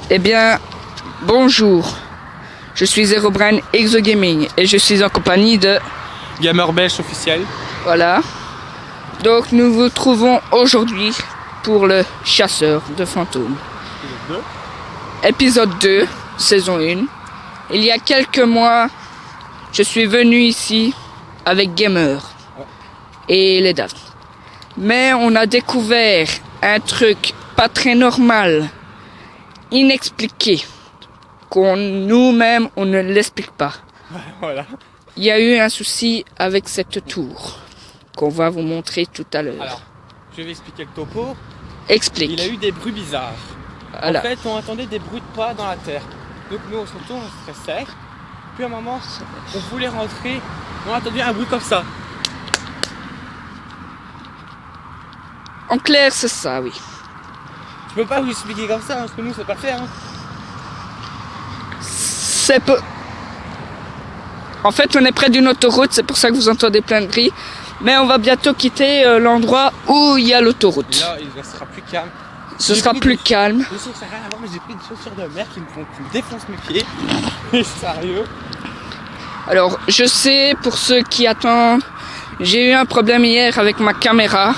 Eh bien, bonjour. Je suis Herobrine Exogaming et je suis en compagnie de... Gamer Belge officiel. Voilà. Donc nous vous trouvons aujourd'hui pour le chasseur de fantômes. Épisode 2, saison 1. Il y a quelques mois, je suis venu ici avec Gamer et les Daft. Mais on a découvert un truc pas très normal, inexpliqué, qu'on nous-mêmes on ne l'explique pas. Voilà. Il y a eu un souci avec cette tour qu'on va vous montrer tout à l'heure. Alors, je vais expliquer le topo. Explique. Il a eu des bruits bizarres. Voilà. En fait, on entendait des bruits de pas dans la terre. Donc nous, on se retourne, on se stressait. Puis à un moment, on voulait rentrer. On a entendu un bruit comme ça. En clair, c'est ça, oui. Je peux pas vous expliquer comme ça, parce que nous, c'est pas le faire. C'est peu. En fait, on est près d'une autoroute, c'est pour ça que vous entendez plein de bruit. Mais on va bientôt quitter l'endroit où il y a Et l'autoroute. là, il sera plus calme. Ce sera plus calme. Je sais que ça n'a rien à voir, mais j'ai pris des chaussures de mer qui me défoncent mes pieds. Sérieux. Alors, je sais, pour ceux qui attendent, j'ai eu un problème hier avec ma caméra.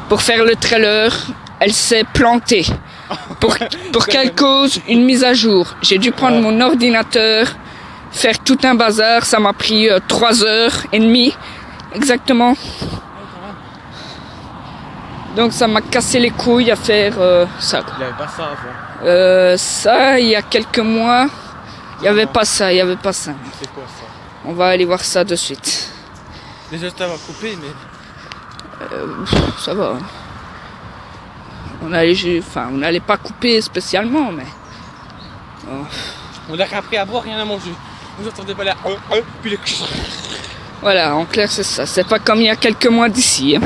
Pour faire le trailer, elle s'est plantée. Pour quelle cause? Une mise à jour. J'ai dû prendre mon ordinateur, faire tout un bazar. Ça m'a pris 3h30, exactement. Donc ça m'a cassé les couilles à faire ça. Il n'y avait pas ça avant. Ça, il y a quelques mois, il n'y avait pas ça, il n'y avait pas ça. C'est quoi ça? On va aller voir ça de suite. Déjà, ça va couper, mais. Ça va. On n'allait pas couper spécialement, mais... Oh. On a appris à boire, rien à manger. Vous entendez pas là. Puis les. Voilà, en clair, c'est ça. C'est pas comme il y a quelques mois d'ici. Hein.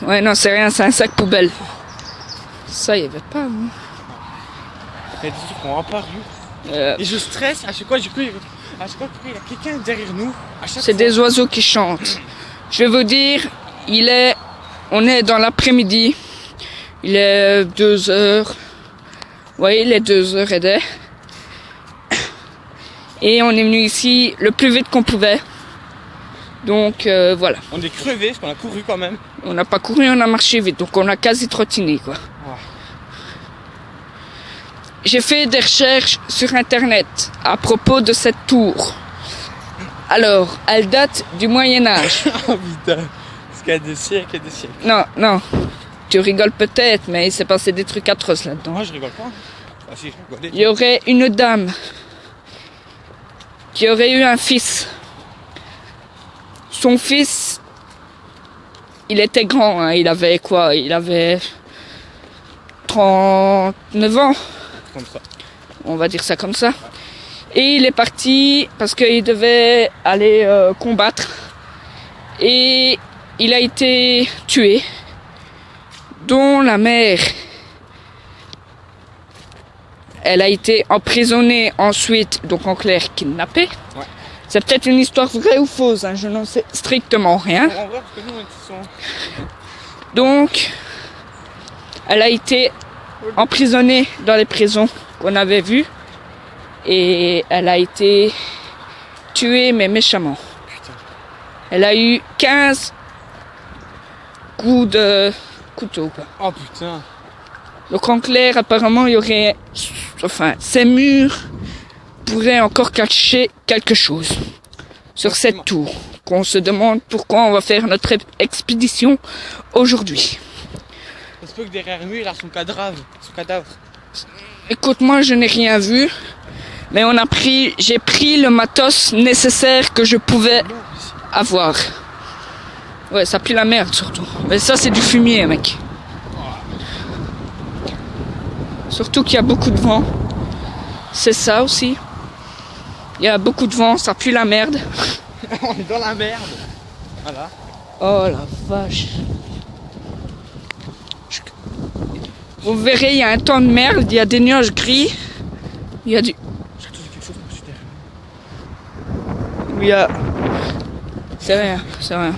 Ouais, non, c'est rien, c'est un sac poubelle. Ça, il n'y avait pas. Hein. Il y a des trucs qui ont apparu. Et je stresse, à chaque fois, il y a quelqu'un derrière nous. C'est des oiseaux qui chantent. Je vais vous dire, on est dans l'après-midi. Il est 2h. Oui, il est 2h et des. Et on est venu ici le plus vite qu'on pouvait. Donc voilà. On est crevés parce qu'on a couru quand même. On n'a pas couru, on a marché vite. Donc on a quasi trottiné, quoi. Ouais. J'ai fait des recherches sur internet à propos de cette tour. Alors, elle date du Moyen-Âge. Oh putain. Parce qu'il y a des siècles et des siècles. Non. Tu rigoles peut-être, mais il s'est passé des trucs atroces là-dedans. Moi je rigole pas. Ah si, je rigolais. Il y aurait une dame qui aurait eu un fils. Son fils, il était grand, hein. Il avait quoi? Il avait 39 ans. Comme ça. On va dire ça comme ça. Et il est parti parce qu'il devait aller combattre. Et il a été tué. Dont la mère, elle a été emprisonnée ensuite, donc en clair kidnappée. Ouais. C'est peut-être une histoire vraie ou fausse, hein, je n'en sais strictement rien. On va voir parce que nous on sont. Donc, elle a été emprisonnée dans les prisons qu'on avait vues. Et elle a été tuée, mais méchamment. Putain. Elle a eu 15 coups de couteau, quoi. Oh putain. Donc en clair, apparemment, il y aurait... Enfin, ces murs pourraient encore cacher quelque chose sur cette tour. Qu'on se demande pourquoi on va faire notre expédition aujourd'hui. Ça se peut que derrière lui, il a son cadavre. Écoute, moi, je n'ai rien vu. Mais j'ai pris le matos nécessaire que je pouvais avoir. Ouais, ça pue la merde surtout. Mais ça, c'est du fumier, mec. Surtout qu'il y a beaucoup de vent. C'est ça aussi. Il y a beaucoup de vent, ça pue la merde. On est dans la merde. Voilà. Oh la vache. Vous verrez, il y a un temps de merde, il y a des nuages gris. Il y a du... J'ai entendu quelque chose par-dessus derrière. Il y a... C'est rien, c'est rien.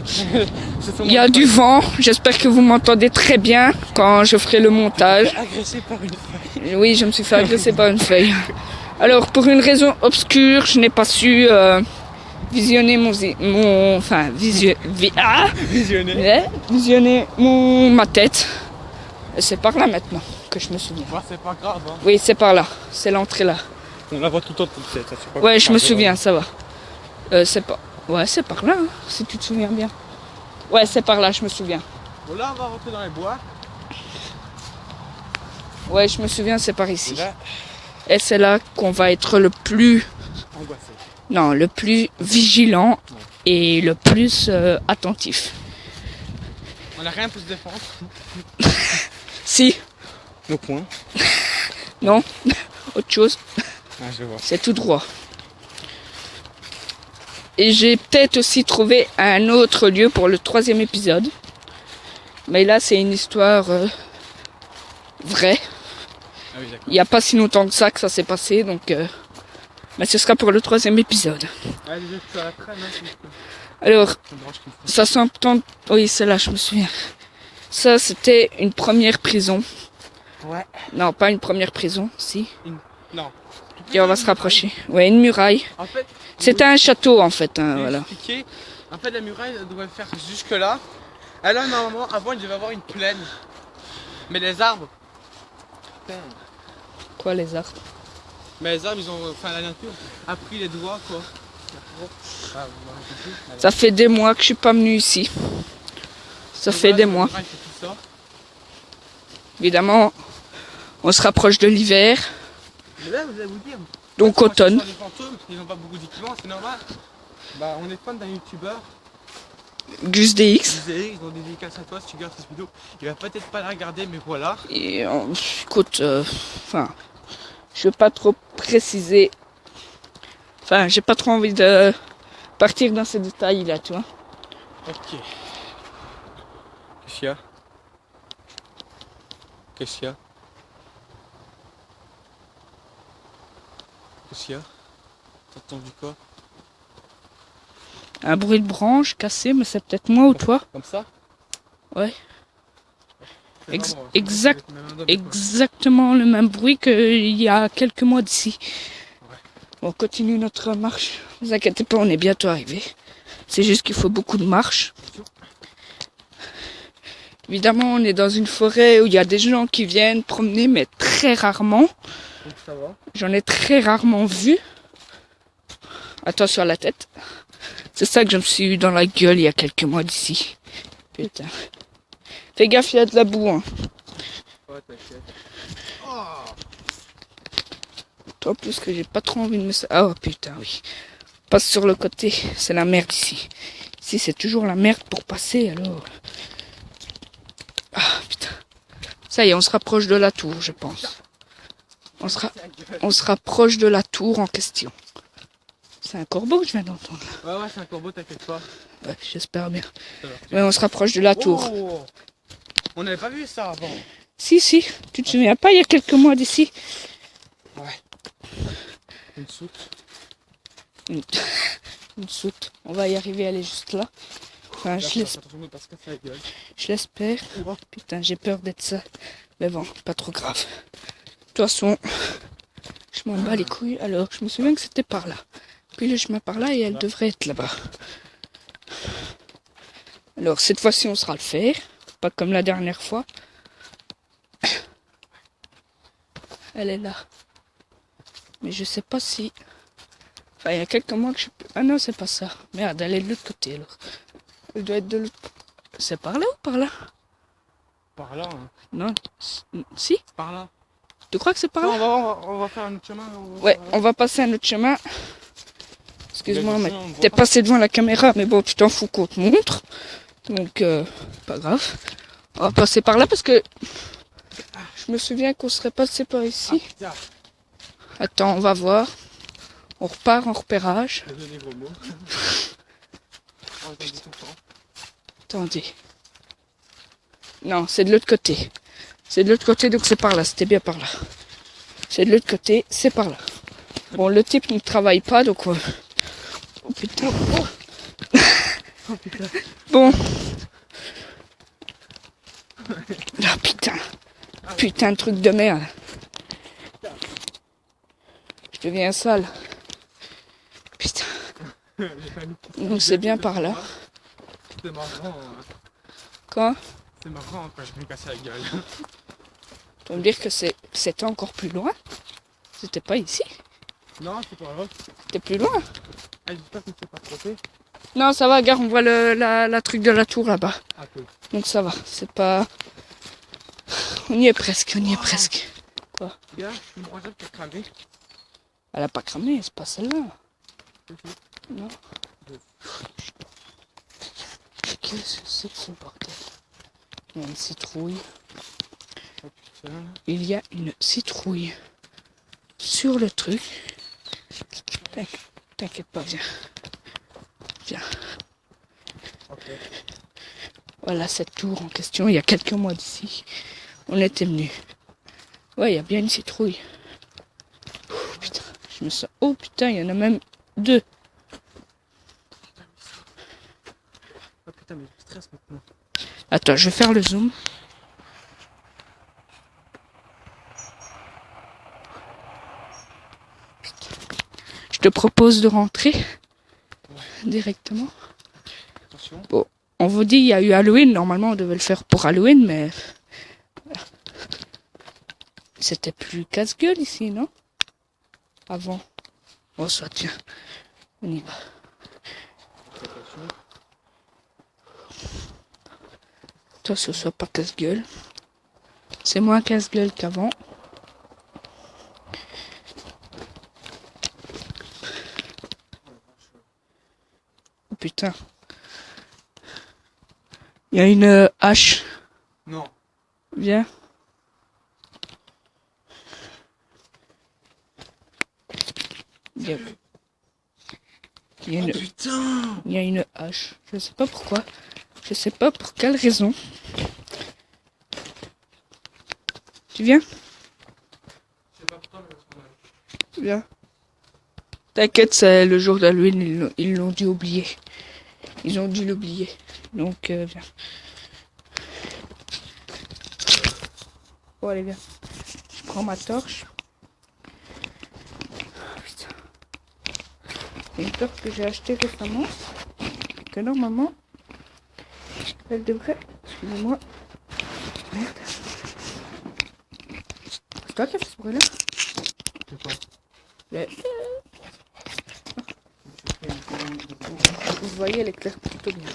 C'est ton Il y a du vent, j'espère que vous m'entendez très bien quand je ferai le montage. agressé par une feuille. Oui, je me suis fait agresser par une feuille. Alors, pour une raison obscure, je n'ai pas su visionner visionner ma tête. Et c'est par là maintenant que je me souviens. Ouais, c'est pas grave, hein. Oui, c'est par là, c'est l'entrée là. On la voit tout le temps toute cette, ça c'est pas Ouais, je me grave. souviens, ça va. C'est pas... Ouais, c'est par là, hein, si tu te souviens bien. Ouais, c'est par là, je me souviens. Bon, là, on va rentrer dans les bois. Ouais, je me souviens, c'est par ici. Et là, Et c'est là qu'on va être le plus... angoissé. Non, le plus vigilant et le plus attentif. On a rien pour se défendre. Si, Nos points. non, autre chose, Ah, je vois. c'est tout droit. Et j'ai peut-être aussi trouvé un autre lieu pour le 3e épisode. Mais là, c'est une histoire vraie. Ah oui, d'accord. Il n'y a pas si longtemps que ça s'est passé, donc... mais ce sera pour le 3e épisode. Allez, je suis à la traîne, hein, s'il te plaît. Alors, Ça me dérange qu'il me fasse. ça s'entend... Oui, c'est là, je me souviens. Ça, c'était une première prison. Ouais. Non, pas une première prison, si. Non. Et on va se rapprocher. Ouais, une muraille. En fait, C'était un château, en fait, hein, je vais voilà. expliquer. En fait, la muraille elle devrait faire jusque là. Alors, normalement, avant, il devait y avoir une plaine. Mais les arbres. Putain. Quoi, les arbres? Mais les arbres, ils ont. Enfin, la nature a pris les doigts, quoi. Ah, vous m'avez compris. Alors, Ça fait des mois que je suis pas venu ici. Ça donc fait voilà, des la mois. muraille, c'est tout ça. Évidemment, on se rapproche de l'hiver, Mais là, vous allez vous dire. donc Moi, je suis automne. sur les fantômes, ils n'ont pas beaucoup d'équipements, c'est normal. Bah, on est fan d'un youtubeur. Gus DX. Ils ont des dédicaces à toi si tu regardes cette vidéo. Il va peut-être pas la regarder, mais voilà. Et écoute, enfin, je veux pas trop préciser. Enfin, j'ai pas trop envie de partir dans ces détails là, tu vois. Ok. Qu'est-ce qu'il y a? Qu'est-ce qu'il y a? Qu'est-ce qu'il y a? T'as entendu quoi? Un bruit de branche cassé, mais c'est peut-être moi ou toi. Comme ça? Ouais. C'est Ex- marrant, exact- c'est même un double, quoi. Exactement le même bruit qu'il y a quelques mois d'ici. Ouais. On continue notre marche. Ne vous inquiétez pas, on est bientôt arrivé. C'est juste qu'il faut beaucoup de marche. Évidemment, on est dans une forêt où il y a des gens qui viennent promener, mais très rarement. Donc ça va. J'en ai très rarement vu. Attention à la tête. C'est ça que je me suis eu dans la gueule il y a quelques mois d'ici. Putain. Fais gaffe, il y a de la boue. Hein. Ouais, t'inquiète. En plus que j'ai pas trop envie de me... Ah oh, putain, oui. Passe sur le côté. C'est la merde ici. Ici, c'est toujours la merde pour passer, alors. Ah, putain. Ça y est, on se rapproche de la tour, je pense. On se rapproche de la tour en question. C'est un corbeau que je viens d'entendre. Ouais, c'est un corbeau, t'inquiète pas. Ouais, j'espère bien. Ça va. Mais on se rapproche de la tour. Oh, on n'avait pas vu ça avant. Si, si. Tu te souviens pas, il y a quelques mois d'ici. Ouais. Une soute. Une soute. On va y arriver, elle est juste là. Enfin, Attention de pas se casser la gueule. je l'espère. Putain, j'ai peur d'être ça. Mais bon, pas trop grave. De toute façon, je m'en bats les couilles. Alors, je me souviens que c'était par là. Puis le chemin par là et elle devrait être là-bas. Alors, cette fois-ci, on saura le faire. Pas comme la dernière fois. Elle est là. Mais je sais pas si... Enfin, il y a quelques mois que je... Ah non, c'est pas ça. Merde, elle est de l'autre côté, alors. Elle doit être de l'autre... C'est par là ou par là? Par là, hein. Non. Si? Par là. Tu crois que c'est par là? On va faire un autre chemin. Ouais, on va passer un autre chemin. Excuse-moi, mais on voit t'es pas. passé devant la caméra, mais bon, tu t'en fous qu'on te montre. Donc, pas grave. On va passer par là parce que je me souviens qu'on serait passé par ici. Putain, Attends, on va voir. On repart en repérage. j'ai des gros mots. On va attendre tout le temps. Attendez. Non, c'est de l'autre côté. C'est de l'autre côté, donc c'est par là. C'était bien par là. C'est de l'autre côté, c'est par là. Bon, le type ne travaille pas, donc... Oh putain. Oh. Oh putain. Bon. Ah putain. Putain de truc de merde. Je deviens sale. Putain. Donc c'est bien par là. C'est marrant. Quoi? C'est marrant quand je me casse la gueule. Tu vas me dire que c'était encore plus loin? C'était pas ici? Non, c'est pas grave. C'était plus loin? Ah, j'espère que ne s'est pas trompé. Non, ça va, regarde, on voit la truc de la tour là-bas. Ah, cool. Donc ça va, c'est pas... On y est presque, on y est presque. Bien, une brochette qui a cramé. Elle a pas cramé, c'est pas celle-là. Mhm. Non. Qu'est-ce que c'est que ce bordel? Il y a une citrouille. Oh putain. Il y a une citrouille sur le truc. T'inquiète pas, viens. Viens. Ok. Voilà cette tour en question, il y a quelques mois d'ici. On était venus. Ouais, il y a bien une citrouille. Ouh, putain, je me sens... Oh putain, il y en a même deux. Oh putain, mais je stresse maintenant. Attends, je vais faire le zoom. Je te propose de rentrer directement. Attention. Bon, on vous dit, il y a eu Halloween. Normalement, on devait le faire pour Halloween, mais... C'était plus casse-gueule ici, non? Avant. Bon, soit, tiens. On y va. Attention. Toi, ce soit pas casse-gueule. C'est moins casse-gueule qu'avant. Oh putain. Il y a une hache. Non. Viens. Il y a... Il y a Oh une... putain. Il y a une hache. Je sais pas pourquoi. Je sais pas pour quelle raison. Tu viens? Je sais pas pourquoi, mais c'est mal. Tu viens? T'inquiète, c'est le jour d'Halloween, ils l'ont dû oublier. Ils ont dû l'oublier. Donc, viens. Oh, allez, viens. Je prends ma torche. Putain. C'est une torche que j'ai achetée récemment. Que normalement, elle devrait... Excusez-moi. Merde. C'est toi qui as fait ce bruit-là? C'est quoi? Le- Vous voyez, elle éclaire plutôt bien.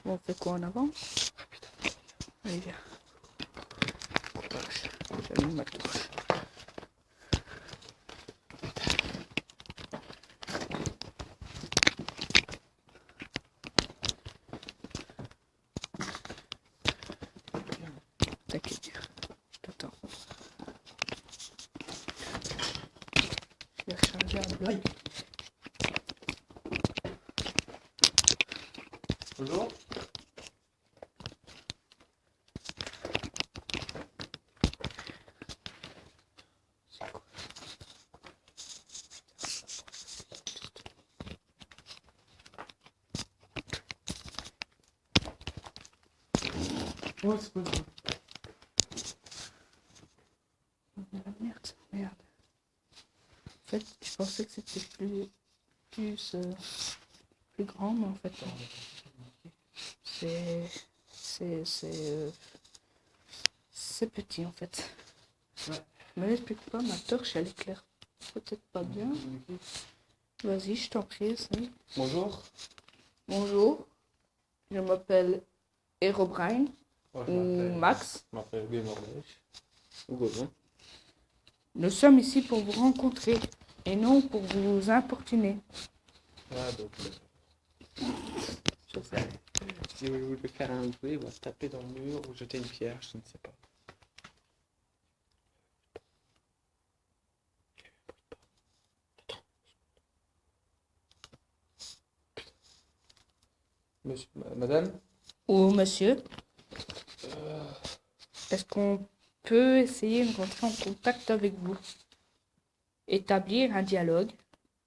Bon, on fait quoi en avant? Allez, viens. Courage. J'allume ma torche. T'inquiète, je t'attends. Je vais recharger un bloc. Bonjour. Oh, c'est pas grave. Merde, merde. En fait, je pensais que c'était plus grand, mais en fait, c'est, c'est petit, en fait. Ouais. Me l'explique pas, ma torche, elle éclaire peut-être pas bien. Vas-y, je t'en prie, essaye. Bonjour. Bonjour, je m'appelle Herobrine, Oh, ou Max. Je m'appelle Gamerlech. Ou Gaudin. Nous sommes ici pour vous rencontrer, et non pour vous importuner. Ah, donc. Je sais. Si vous voulez faire un bruit, on va se taper dans le mur ou jeter une pierre, je ne sais pas. Monsieur, madame? Ou monsieur, est-ce qu'on peux essayer de rentrer en contact avec vous. Établir un dialogue.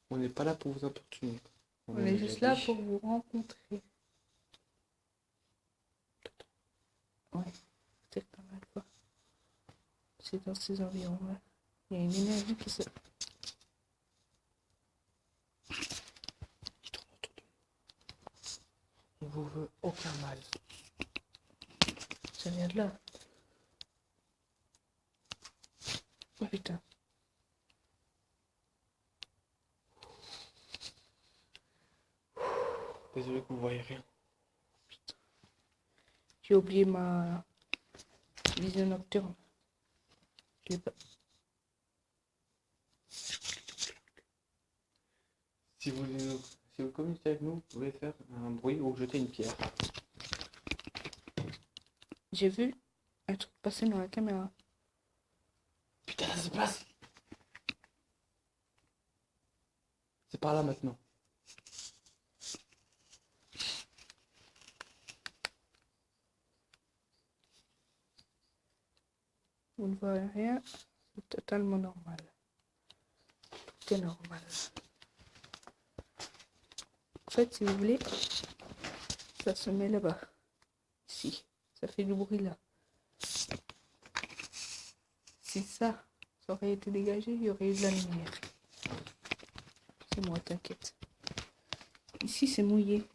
On n'est pas là pour vous importuner. On est juste là pour vous rencontrer. Ouais, peut-être pas mal quoi. C'est dans ces environs-là. Il y a une énergie qui se... Il tourne autour de nous. On vous veut aucun mal. Ça vient de là. Oh putain. Désolé que vous voyez rien. J'ai oublié ma vision nocturne. Je l'ai pas. Si vous communiquez avec nous, vous pouvez faire un bruit ou jeter une pierre. J'ai vu un truc passer dans la caméra. Putain, ça se passe. C'est par là maintenant. Vous ne voyez rien. C'est totalement normal. Tout est normal. En fait, si vous voulez, ça se met là-bas. Ici. Ça fait du bruit là. Si ça aurait été dégagé, il y aurait eu de la lumière. C'est moi, t'inquiète. Ici, c'est mouillé.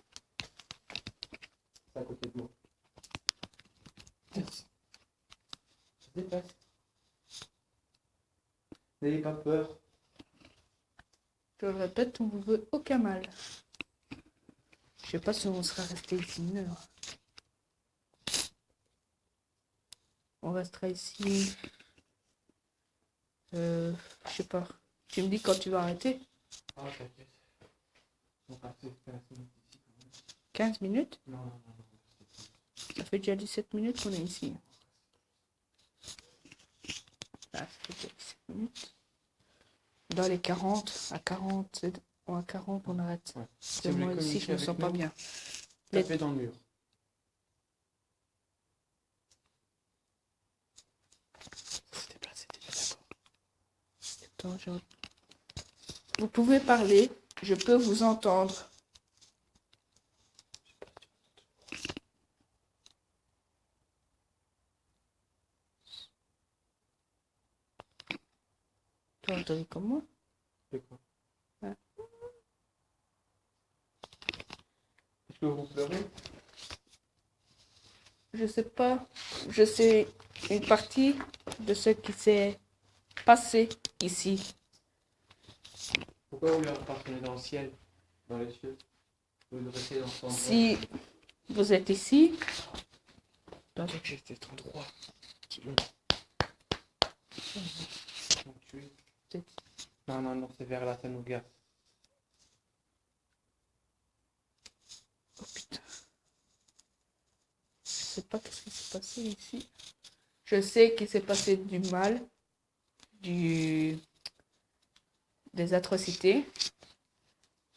C'est à côté de moi. Ça se déplace. N'ayez pas peur. Je le répète, on vous veut aucun mal. Je sais pas si on sera resté ici une heure. On restera ici. Je sais pas. Tu me dis quand tu vas arrêter? Ah, t'inquiète. On va passer 15 minutes ici. 15 minutes? Non. Ça fait déjà 17 minutes qu'on est ici. Ah, ça fait déjà 17 minutes. Dans les 40, à 40, à 40 on arrête. Ouais. Parce que moi ici je me sens pas bien. Tapez dans le mur. C'était bien d'accord. Attends, vous pouvez parler, je peux vous entendre. Tu entends comme moi? C'est quoi? Ouais. Est-ce que vous pleurez? Je sais pas. Je sais une partie de ce qui s'est passé ici. Pourquoi vous lui appartenez dans le ciel, dans les cieux? Vous le restez dans son endroit. Si vous êtes ici, Attendez que j'ai cet endroit qui l'ont tué. Non, c'est vers là, ça nous garde. oh putain. Je sais pas ce qui s'est passé ici. Je sais qu'il s'est passé du mal, des atrocités,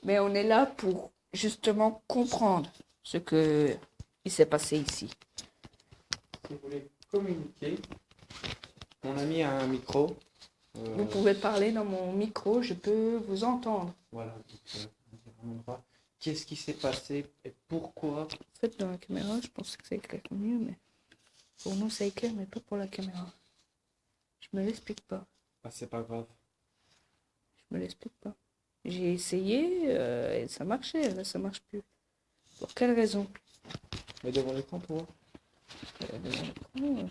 mais on est là pour justement comprendre ce que il s'est passé ici. Si vous voulez communiquer, on a mis un micro. Vous pouvez parler dans mon micro, je peux vous entendre. Voilà, donc, un endroit. Qu'est-ce qui s'est passé et pourquoi? En fait, dans la caméra, je pense que ça éclaire mieux, mais pour nous, ça éclaire, mais pas pour la caméra. Je me l'explique pas. Ah, c'est pas grave. Je me l'explique pas. J'ai essayé et ça marchait, là ça marche plus. Pour quelle raison? Mais devant l'écran pour voir. Devant l'écran,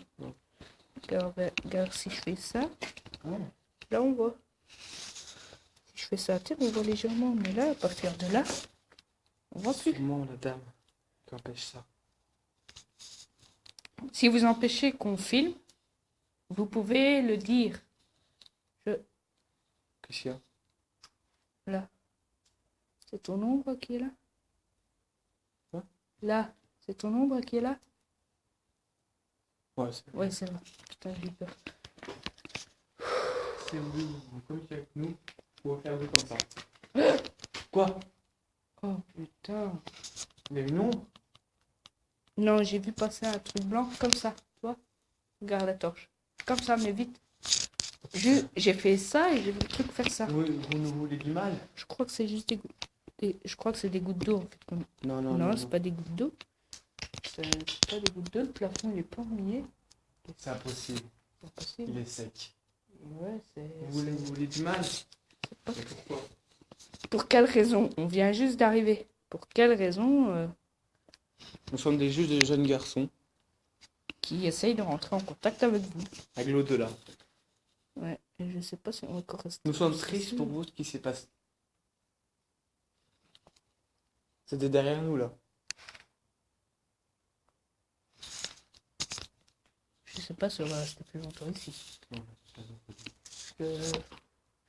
Non. regarde, si je fais ça, Ouais. là on voit. Si je fais ça à terre, on voit légèrement, mais là, à partir de là, on voit plus. Sûrement la dame qui empêche ça. Si vous empêchez qu'on filme, vous pouvez le dire. Qu'est-ce qu'il y a? Là. C'est ton ombre qui est là? Quoi? Là. C'est ton ombre qui est là? Ouais, c'est Ouais, c'est vrai. Putain, j'ai eu peur. Si vous communiquez avec nous, vous faire du comme ça. Quoi? Oh putain. Il y a une ombre? Non, j'ai vu passer un truc blanc comme ça. Tu vois? Regarde la torche. Comme ça, mais vite. J'ai fait ça et j'ai vu le truc faire ça. Vous nous voulez du mal? Je crois que c'est juste des gouttes. Je crois que c'est des gouttes d'eau en fait. Non, non, Non, non. c'est pas des gouttes d'eau. C'est pas des gouttes d'eau. Le plafond il est pas mouillé. C'est impossible. C'est impossible. Il est sec. Ouais, c'est. Vous voulez du mal? Pas... Mais pourquoi? Pour quelle raison? On vient juste d'arriver. Pour quelle raison Nous sommes juste des jeunes garçons. qui essayent de rentrer en contact avec vous? Avec l'au-delà. Ouais, et je sais pas si on va encore rester. Nous sommes tristes pour vous ce qui s'est passé. C'était derrière nous là. Je sais pas si on va rester plus longtemps ici. Parce que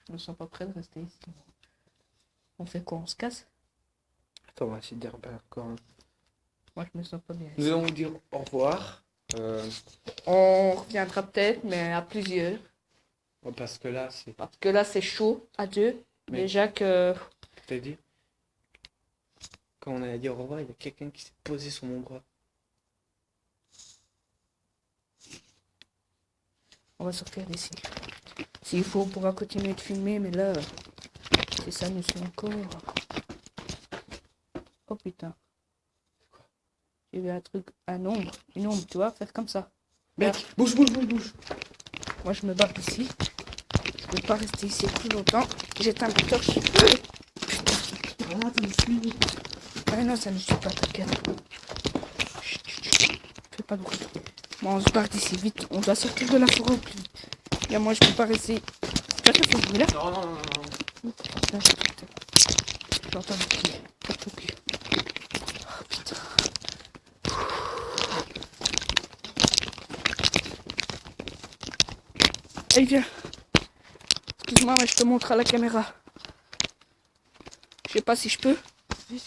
je me sens pas prêt de rester ici. On fait quoi? On se casse? Attends, on va essayer de dire encore. Moi je me sens pas bien. Nous allons vous dire au revoir. On reviendra peut-être, mais à plusieurs. Parce que là, c'est. Parce que là c'est chaud à deux. Mais- Déjà que. Je t'ai dit. Quand on a dit au revoir, il y a quelqu'un qui s'est posé sur mon bras. On va sortir d'ici. S'il faut, on pourra continuer de filmer, mais là, c'est ça, nous sommes encore. Oh putain. J'ai vu un truc, une ombre, tu vois, faire comme ça. Mec, bouge. Moi, je me bats ici. Je peux pas rester ici plus longtemps. J'éteins ma torche. Ah, tu me suis. Ah non, ça ne suit pas, t'inquiète. Chut, chut, chut. Fais pas de bruit. Bon, on se barre d'ici vite. On doit sortir de la forêt au plus vite. Et moi, je peux pas rester. Tu vois, ça fait ce bruit là? Non. Putain, j'entends le pied. Porte au cul. Oh putain. Allez, viens. Excuse-moi, mais je te montre à la caméra. Je sais pas si je peux. Si.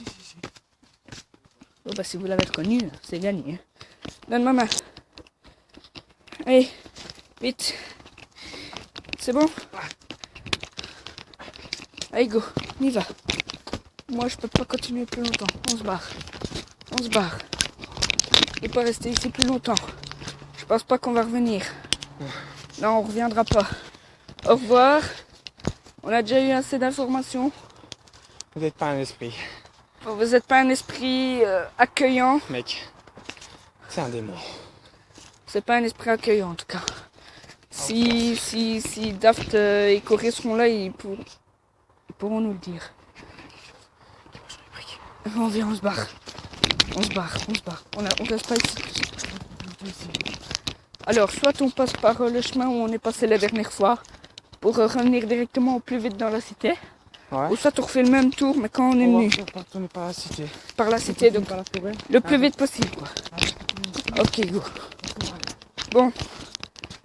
Oh bah si vous l'avez reconnu, c'est gagné. Hein. Donne ma main. Allez, vite. C'est bon? Allez go, on y va. Moi je peux pas continuer plus longtemps. On se barre. Je peux pas rester ici plus longtemps. Je pense pas qu'on va revenir. Non, on reviendra pas. Au revoir. On a déjà eu assez d'informations. Vous n'êtes pas un esprit. Vous n'êtes pas un esprit accueillant. Mec, c'est un démon. C'est pas un esprit accueillant en tout cas. Si Daft et Corée seront là, ils pourront nous le dire. On vient, on se barre. On reste pas ici. Alors, soit on passe par le chemin où on est passé la dernière fois pour revenir directement au plus vite dans la cité. Ouais. Ou soit on refait le même tour, mais quand on est venu On retourner par la cité. par la cité, donc Par la forêt. le plus vite possible, quoi. Ok, go. Bon,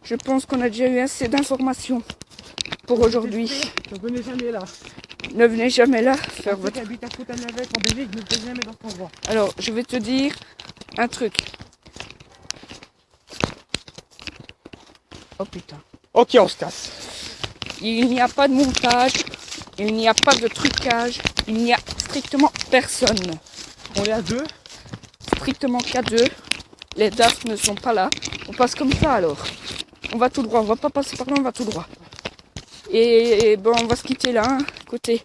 je pense qu'on a déjà eu assez d'informations pour aujourd'hui. Ne venez jamais là. Ne venez jamais là faire Votre votre... habite à Côte-à-Navette en Belgique, ne venez jamais dans cet endroit. Alors, je vais te dire un truc. Oh putain. Ok, on se casse. Il n'y a pas de montage, il n'y a pas de trucage, il n'y a strictement personne. On est à deux. Strictement qu'à deux. Les DAF ne sont pas là. On passe comme ça alors. On va tout droit, on va pas passer par là, on va tout droit. Et bon, on va se quitter là. Hein. Écoutez,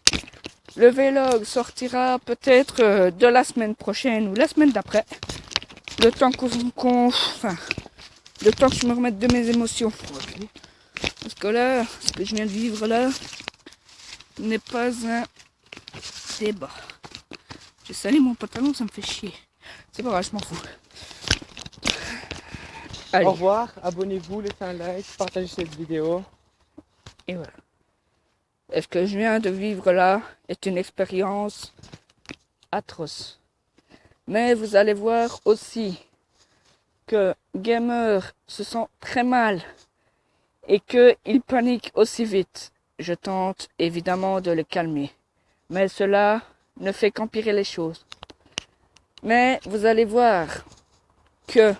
le vlog sortira peut-être de la semaine prochaine ou la semaine d'après. Le temps le temps que je me remette de mes émotions. Parce que là, ce que je viens de vivre là n'est pas un débat. J'ai salé mon pantalon, ça me fait chier. C'est pas grave, je m'en fous. Allez. Au revoir, abonnez-vous, laissez un like, partagez cette vidéo. Et voilà. Et ce que je viens de vivre là est une expérience atroce. Mais vous allez voir aussi que Gamer se sent très mal et qu'il panique aussi vite. Je tente évidemment de le calmer. Mais cela ne fait qu'empirer les choses. Mais vous allez voir que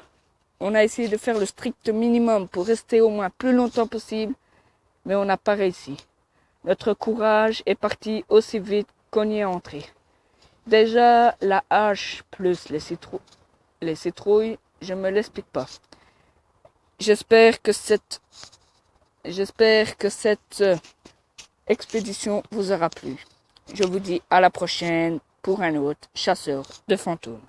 on a essayé de faire le strict minimum pour rester au moins plus longtemps possible, mais on n'a pas réussi. Notre courage est parti aussi vite qu'on y est entré. Déjà, la hache plus les citrouilles, je me l'explique pas. j'espère que cette expédition vous aura plu. Je vous dis à la prochaine pour un autre chasseur de fantômes.